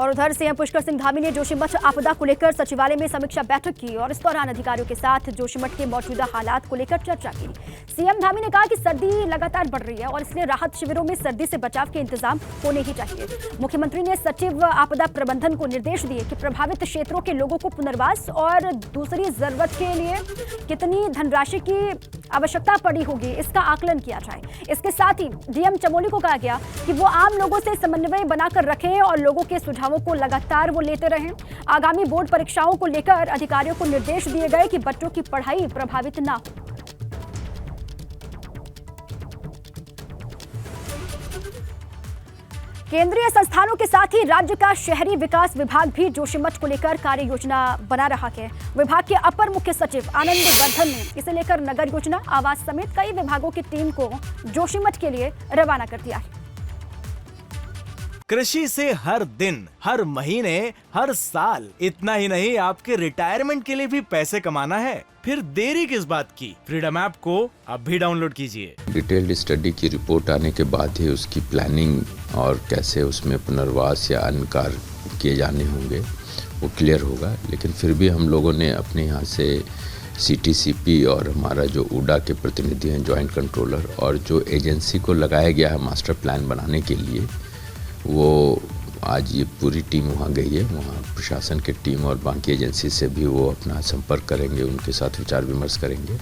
और उधर सीएम पुष्कर सिंह धामी ने जोशीमठ आपदा को लेकर सचिवालय में समीक्षा बैठक की और इस दौरान अधिकारियों के साथ जोशीमठ के मौजूदा हालात को लेकर चर्चा की। सीएम धामी ने कहा कि सर्दी लगातार बढ़ रही है और इसलिए राहत शिविरों में सर्दी से बचाव के इंतजाम होने ही चाहिए। मुख्यमंत्री ने सचिव आपदा प्रबंधन को निर्देश दिए कि प्रभावित क्षेत्रों के लोगों को पुनर्वास और दूसरी जरूरत के लिए कितनी धनराशि की आवश्यकता पड़ी होगी इसका आकलन किया जाए। इसके साथ ही डीएम चमोली को कहा गया कि वो आम लोगों से समन्वय बनाकर रखें और लोगों के सुझावों को लगातार वो लेते रहें। आगामी बोर्ड परीक्षाओं को लेकर अधिकारियों को निर्देश दिए गए कि बच्चों की पढ़ाई प्रभावित ना हो। केंद्रीय संस्थानों के साथ ही राज्य का शहरी विकास विभाग भी जोशीमठ को लेकर कार्य योजना बना रहा है। विभाग के अपर मुख्य सचिव आनंद वर्धन ने इसे लेकर नगर योजना, आवास समेत कई विभागों की टीम को जोशीमठ के लिए रवाना कर दिया है। कृषि से हर दिन, हर महीने, हर साल, इतना ही नहीं आपके रिटायरमेंट के लिए भी पैसे कमाना है, फिर देरी किस बात की। फ्रीडम ऐप को अब भी डाउनलोड कीजिए। डिटेल्ड स्टडी की रिपोर्ट आने के बाद ही उसकी प्लानिंग और कैसे उसमें पुनर्वास या अन्य कार्य किए जाने होंगे वो क्लियर होगा। लेकिन फिर भी हम लोगों ने अपने यहाँ से सीटीसीपी और हमारा जो ऊडा के प्रतिनिधि हैं, जॉइंट कंट्रोलर, और जो एजेंसी को लगाया गया है मास्टर प्लान बनाने के लिए, वो आज ये पूरी टीम वहाँ गई है। वहाँ प्रशासन की टीम और बाकी एजेंसी से भी वो अपना संपर्क करेंगे, उनके साथ विचार विमर्श करेंगे।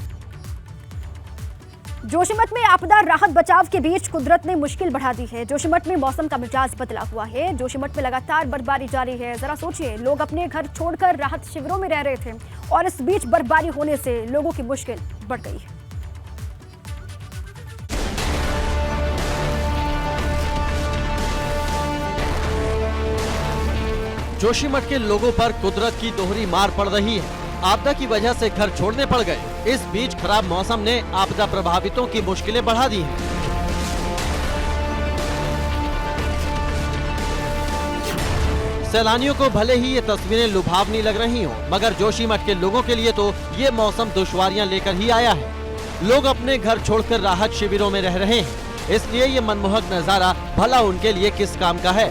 जोशीमठ में आपदा राहत बचाव के बीच कुदरत ने मुश्किल बढ़ा दी है। जोशीमठ में मौसम का मिजाज बदला हुआ है। जोशीमठ में लगातार बर्फबारी जारी है। जरा सोचिए, लोग अपने घर छोड़कर राहत शिविरों में रह रहे थे और इस बीच बर्फबारी होने से लोगों की मुश्किल बढ़ गई है। जोशीमठ के लोगों पर कुदरत की दोहरी मार पड़ रही है। आपदा की वजह से घर छोड़ने पड़ गए। इस बीच खराब मौसम ने आपदा प्रभावितों की मुश्किलें बढ़ा दी हैं। सैलानियों को भले ही ये तस्वीरें लुभावनी लग रही हों, मगर जोशीमठ के लोगों के लिए तो ये मौसम दुश्वारियां लेकर ही आया है। लोग अपने घर छोड़कर राहत शिविरों में रह रहे हैं, इसलिए ये मनमोहक नजारा भला उनके लिए किस काम का है।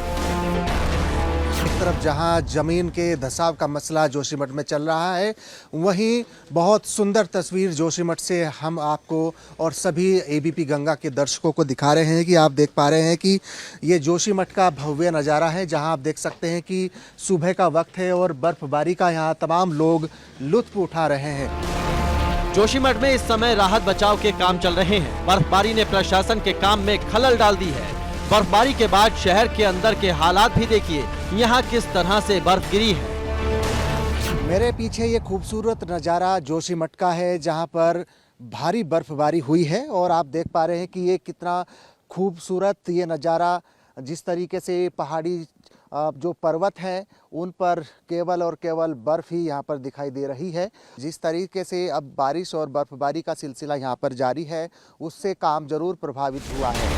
एक तरफ जहां जमीन के धसाव का मसला जोशीमठ में चल रहा है, वहीं बहुत सुंदर तस्वीर जोशीमठ से हम आपको और सभी एबीपी गंगा के दर्शकों को दिखा रहे हैं कि आप देख पा रहे हैं कि ये जोशीमठ का भव्य नज़ारा है, जहां आप देख सकते हैं कि सुबह का वक्त है और बर्फबारी का यहाँ तमाम लोग लुत्फ उठा रहे हैं। जोशीमठ में इस समय राहत बचाव के काम चल रहे हैं। बर्फबारी ने प्रशासन के काम में खलल डाल दी है। बर्फबारी के बाद शहर के अंदर के हालात भी देखिए, यहाँ किस तरह से बर्फ गिरी है। मेरे पीछे ये खूबसूरत नज़ारा जोशीमठ का है, जहाँ पर भारी बर्फबारी हुई है और आप देख पा रहे हैं कि ये कितना खूबसूरत ये नज़ारा, जिस तरीके से पहाड़ी जो पर्वत हैं उन पर केवल और केवल बर्फ़ ही यहाँ पर दिखाई दे रही है। जिस तरीके से अब बारिश और बर्फबारी का सिलसिला यहाँ पर जारी है, उससे काम जरूर प्रभावित हुआ है।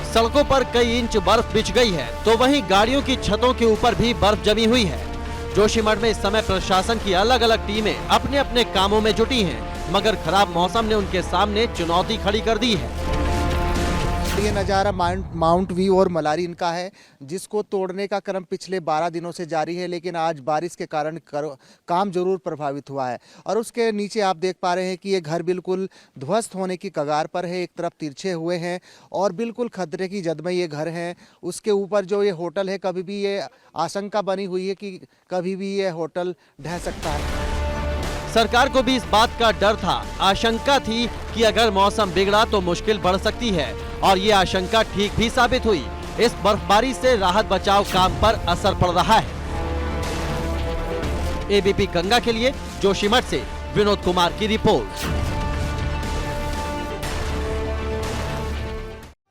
सड़कों पर कई इंच बर्फ बिछ गई है, तो वहीं गाड़ियों की छतों के ऊपर भी बर्फ जमी हुई है। जोशीमठ में इस समय प्रशासन की अलग अलग टीमें अपने अपने कामों में जुटी हैं, मगर खराब मौसम ने उनके सामने चुनौती खड़ी कर दी है। ये नज़ारा माउंट व्यू और मलारिन का है, जिसको तोड़ने का क्रम पिछले 12 दिनों से जारी है, लेकिन आज बारिश के कारण काम जरूर प्रभावित हुआ है। और उसके नीचे आप देख पा रहे हैं कि ये घर बिल्कुल ध्वस्त होने की कगार पर है। एक तरफ तिरछे हुए हैं और बिल्कुल खतरे की जद में ये घर हैं। उसके ऊपर जो ये होटल है, कभी भी ये आशंका बनी हुई है कि कभी भी ये होटल ढह सकता है। सरकार को भी इस बात का डर था, आशंका थी कि अगर मौसम बिगड़ा तो मुश्किल बढ़ सकती है, और ये आशंका ठीक भी साबित हुई। इस बर्फबारी से राहत बचाव काम पर असर पड़ रहा है। एबीपी गंगा के लिए जोशीमठ से विनोद कुमार की रिपोर्ट।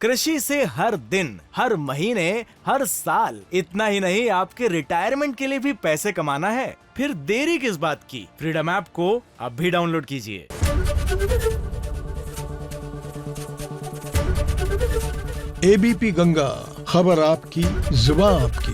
कृषि से हर दिन, हर महीने, हर साल, इतना ही नहीं आपके रिटायरमेंट के लिए भी पैसे कमाना है, फिर देरी किस बात की। फ्रीडम ऐप को अब भी डाउनलोड कीजिए। एबीपी गंगा, खबर आपकी, जुबान आपकी।